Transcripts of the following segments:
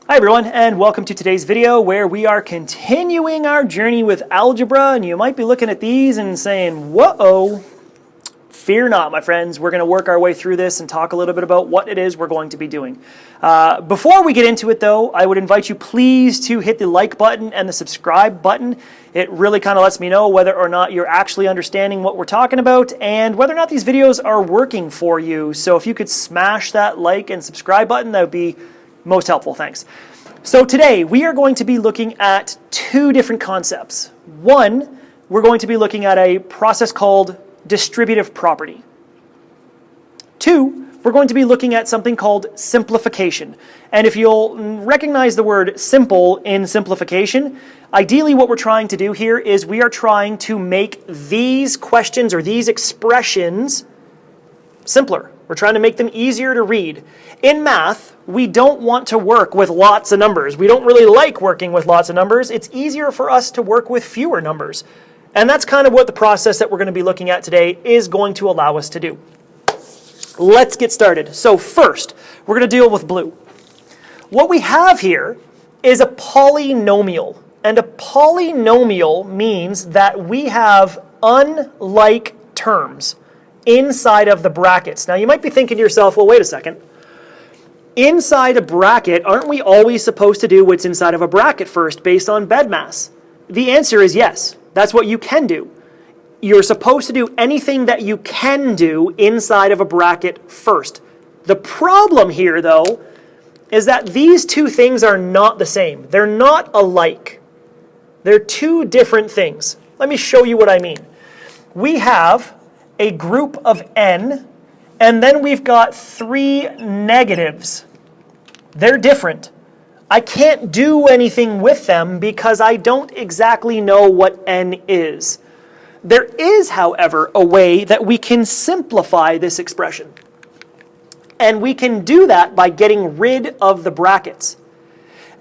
Hi everyone, and welcome to today's video where we are continuing our journey with algebra. And you might be looking at these and saying, whoa, fear not, my friends. We're going to work our way through this and talk a little bit about what it is we're going to be doing. Before we get into it though, I would invite you please to hit the like button and the subscribe button. It really kind of lets me know whether or not you're actually understanding what we're talking about and whether or not these videos are working for you. So if you could smash that like and subscribe button, that would be most helpful, thanks. So today we are going to be looking at two different concepts. One, we're going to be looking at a process called distributive property. Two, we're going to be looking at something called simplification. And if you'll recognize the word simple in simplification, ideally what we're trying to do here is we are trying to make these questions or these expressions simpler. We're trying to make them easier to read. In math, we don't want to work with lots of numbers. We don't really like working with lots of numbers. It's easier for us to work with fewer numbers. And that's kind of what the process that we're going to be looking at today is going to allow us to do. Let's get started. So first, we're going to deal with blue. What we have here is a polynomial. And a polynomial means that we have unlike terms inside of the brackets. Now you might be thinking to yourself, well, wait a second. Inside a bracket, aren't we always supposed to do what's inside of a bracket first based on BEDMAS? The answer is yes. That's what you can do. You're supposed to do anything that you can do inside of a bracket first. The problem here, though, is that these two things are not the same. They're not alike. They're two different things. Let me show you what I mean. We have a group of n, and then we've got three negatives. They're different. I can't do anything with them because I don't exactly know what n is. There is, however, a way that we can simplify this expression. And we can do that by getting rid of the brackets.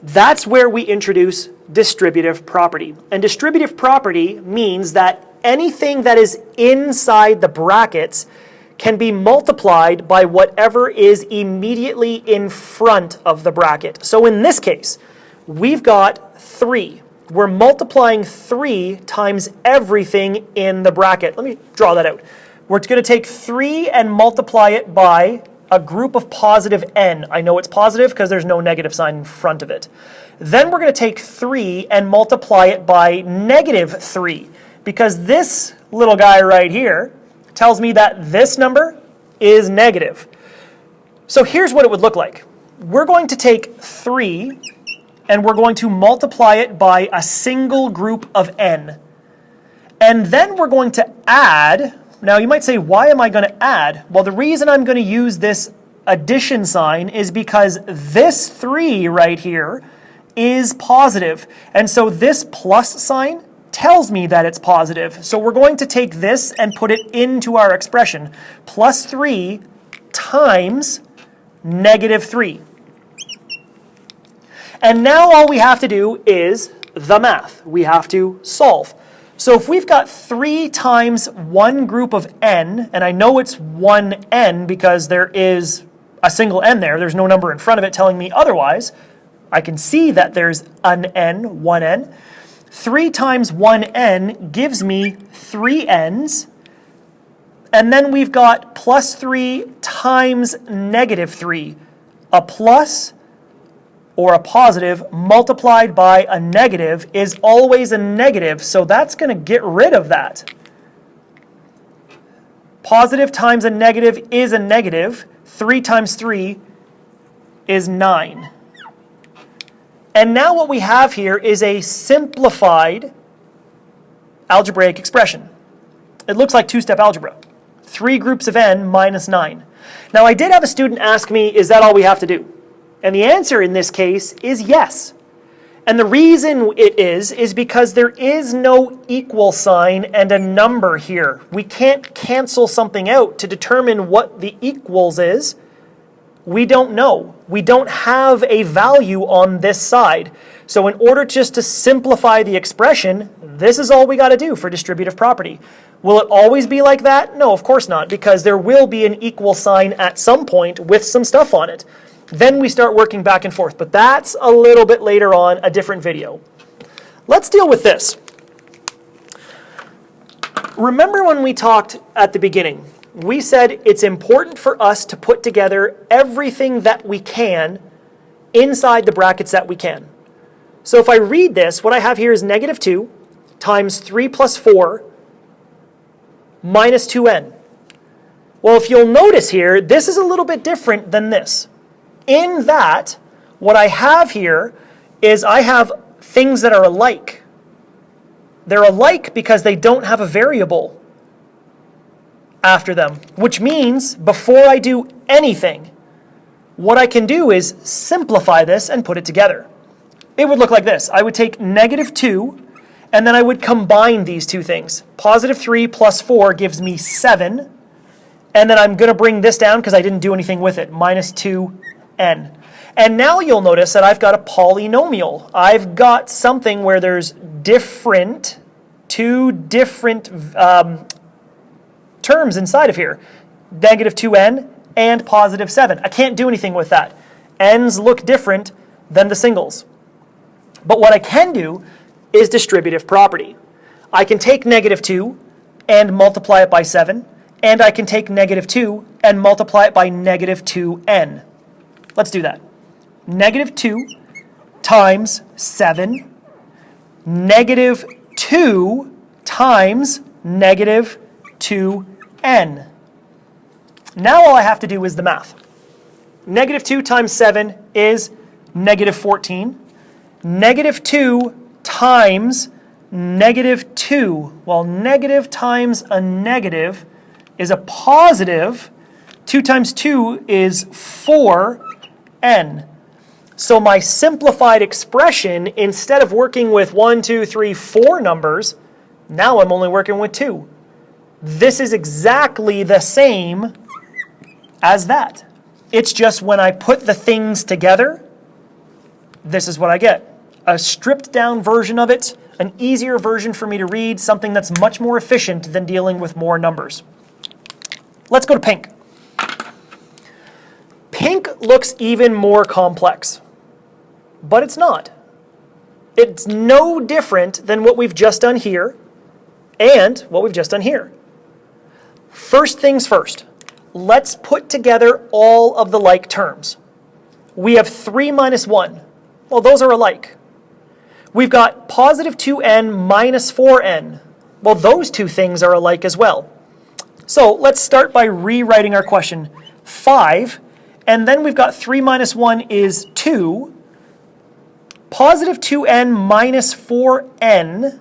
That's where we introduce distributive property. And distributive property means that anything that is inside the brackets can be multiplied by whatever is immediately in front of the bracket. So in this case, we've got 3. We're multiplying 3 times everything in the bracket. Let me draw that out. We're going to take 3 and multiply it by a group of positive n. I know it's positive because there's no negative sign in front of it. Then we're going to take 3 and multiply it by negative 3. Because this little guy right here tells me that this number is negative. So here's what it would look like. We're going to take 3 and we're going to multiply it by a single group of n. And then we're going to add. Now you might say, why am I going to add? Well, the reason I'm going to use this addition sign is because this 3 right here is positive. And so this plus sign tells me that it's positive. So we're going to take this and put it into our expression. Plus 3 times negative 3. And now all we have to do is the math. We have to solve. So if we've got 3 times one group of n, and I know it's 1n because there is a single n there, there's no number in front of it telling me otherwise. I can see that there's an n, 1n. 3 times 1n gives me 3 n's. And then we've got plus 3 times negative 3. A plus or a positive multiplied by a negative is always a negative, so that's going to get rid of that. Positive times a negative is a negative. 3 times 3 is 9. And now what we have here is a simplified algebraic expression. It looks like two-step algebra. 3 groups of n minus 9. Now I did have a student ask me, is that all we have to do? And the answer in this case is yes. And the reason it is because there is no equal sign and a number here. We can't cancel something out to determine what the equals is. We don't know. We don't have a value on this side. So in order just to simplify the expression, this is all we got to do for distributive property. Will it always be like that? No, of course not, because there will be an equal sign at some point with some stuff on it. Then we start working back and forth, but that's a little bit later on, a different video. Let's deal with this. Remember when we talked at the beginning, we said it's important for us to put together everything that we can inside the brackets that we can. So if I read this, what I have here is negative 2 times 3 plus 4 minus 2n. Well, if you'll notice here, this is a little bit different than this. In that, what I have here is I have things that are alike. They're alike because they don't have a variable after them, which means before I do anything, what I can do is simplify this and put it together. It would look like this. I would take negative 2, and then I would combine these two things. Positive 3 plus 4 gives me 7, and then I'm going to bring this down because I didn't do anything with it, minus 2n. And now you'll notice that I've got a polynomial. I've got something where there's two different terms inside of here, negative 2n and positive 7. I can't do anything with that. N's look different than the singles. But what I can do is distributive property. I can take negative 2 and multiply it by 7, and I can take negative 2 and multiply it by negative 2n. Let's do that. Negative 2 times 7, negative 2 times negative 2n. Now all I have to do is the math. Negative 2 times 7 is negative 14. Negative 2 times negative 2. Well, negative times a negative is a positive. 2 times 2 is 4n. So my simplified expression, instead of working with 1, 2, 3, 4 numbers, now I'm only working with 2. This is exactly the same as that. It's just when I put the things together, this is what I get. A stripped down version of it, an easier version for me to read, something that's much more efficient than dealing with more numbers. Let's go to pink. Pink looks even more complex, but it's not. It's no different than what we've just done here and what we've just done here. First things first, let's put together all of the like terms. We have 3 minus 1. Well, those are alike. We've got positive 2n minus 4n. Well, those two things are alike as well. So let's start by rewriting our question. 5, and then we've got 3 minus 1 is 2. Positive 2n minus 4n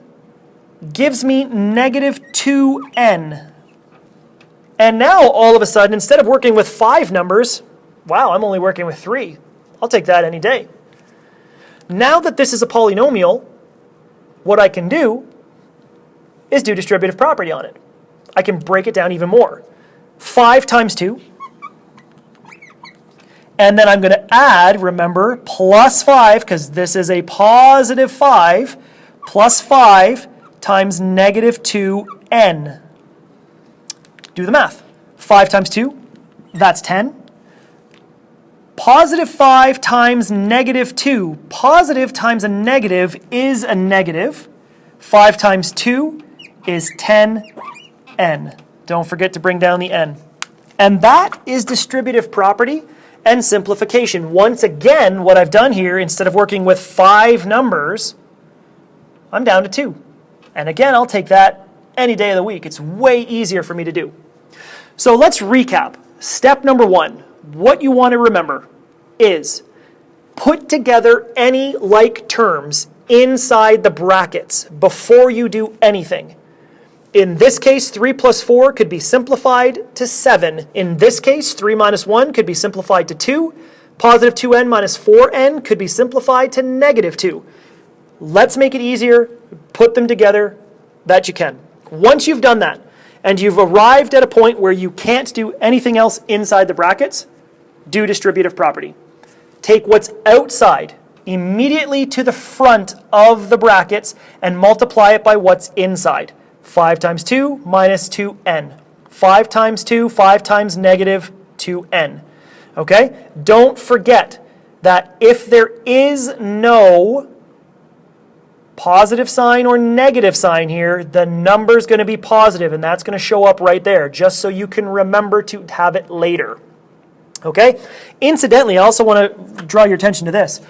gives me negative 2n. And now, all of a sudden, instead of working with 5 numbers, wow, I'm only working with 3. I'll take that any day. Now that this is a polynomial, what I can do is do distributive property on it. I can break it down even more. 5 times 2. And then I'm going to add, remember, plus 5, because this is a positive 5, plus 5 times negative 2n. Do the math. 5 times 2, that's 10. Positive 5 times negative 2. Positive times a negative is a negative. 5 times 2 is 10n. Don't forget to bring down the n. And that is distributive property and simplification. Once again, what I've done here, instead of working with 5 numbers, I'm down to 2. And again, I'll take that any day of the week. It's way easier for me to do. So let's recap. Step number 1, what you want to remember is put together any like terms inside the brackets before you do anything. In this case, 3 plus 4 could be simplified to 7. In this case, 3 minus 1 could be simplified to 2. Positive 2n minus 4n could be simplified to negative 2. Let's make it easier. Put them together that you can. Once you've done that, and you've arrived at a point where you can't do anything else inside the brackets, do distributive property. Take what's outside immediately to the front of the brackets and multiply it by what's inside. 5 times 2 minus 2n. 5 times 2, 5 times negative 2n. Okay? Don't forget that if there is no positive sign or negative sign here, the number is going to be positive, and that's going to show up right there, just so you can remember to have it later. Okay? Incidentally, I also want to draw your attention to this.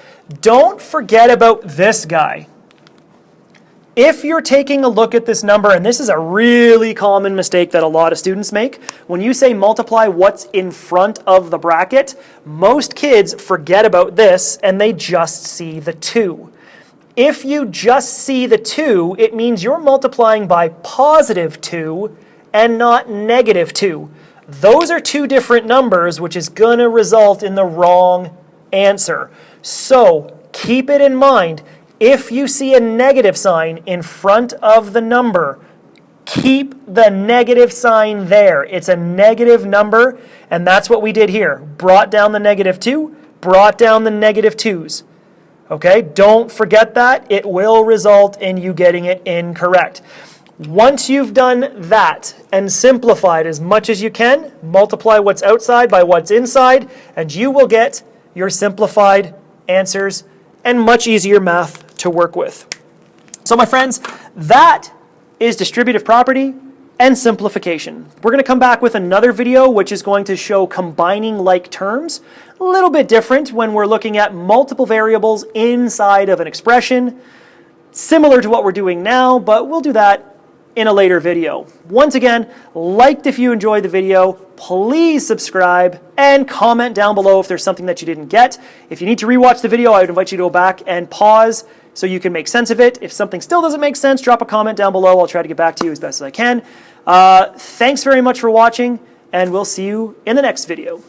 Don't forget about this guy. If you're taking a look at this number, and this is a really common mistake that a lot of students make, when you say multiply what's in front of the bracket, most kids forget about this and they just see the 2. If you just see the 2, it means you're multiplying by positive 2 and not negative 2. Those are two different numbers, which is going to result in the wrong answer. So keep it in mind. If you see a negative sign in front of the number, keep the negative sign there. It's a negative number, and that's what we did here. Brought down the negative 2, brought down the negative 2's. Okay, don't forget that. It will result in you getting it incorrect. Once you've done that and simplified as much as you can, multiply what's outside by what's inside, and you will get your simplified answers and much easier math to work with. So my friends, that is distributive property and simplification. We're going to come back with another video which is going to show combining like terms. A little bit different when we're looking at multiple variables inside of an expression. Similar to what we're doing now, but we'll do that in a later video. Once again, like if you enjoyed the video, please subscribe and comment down below if there's something that you didn't get. If you need to rewatch the video, I would invite you to go back and pause so you can make sense of it. If something still doesn't make sense, drop a comment down below. I'll try to get back to you as best as I can. Thanks very much for watching, and we'll see you in the next video.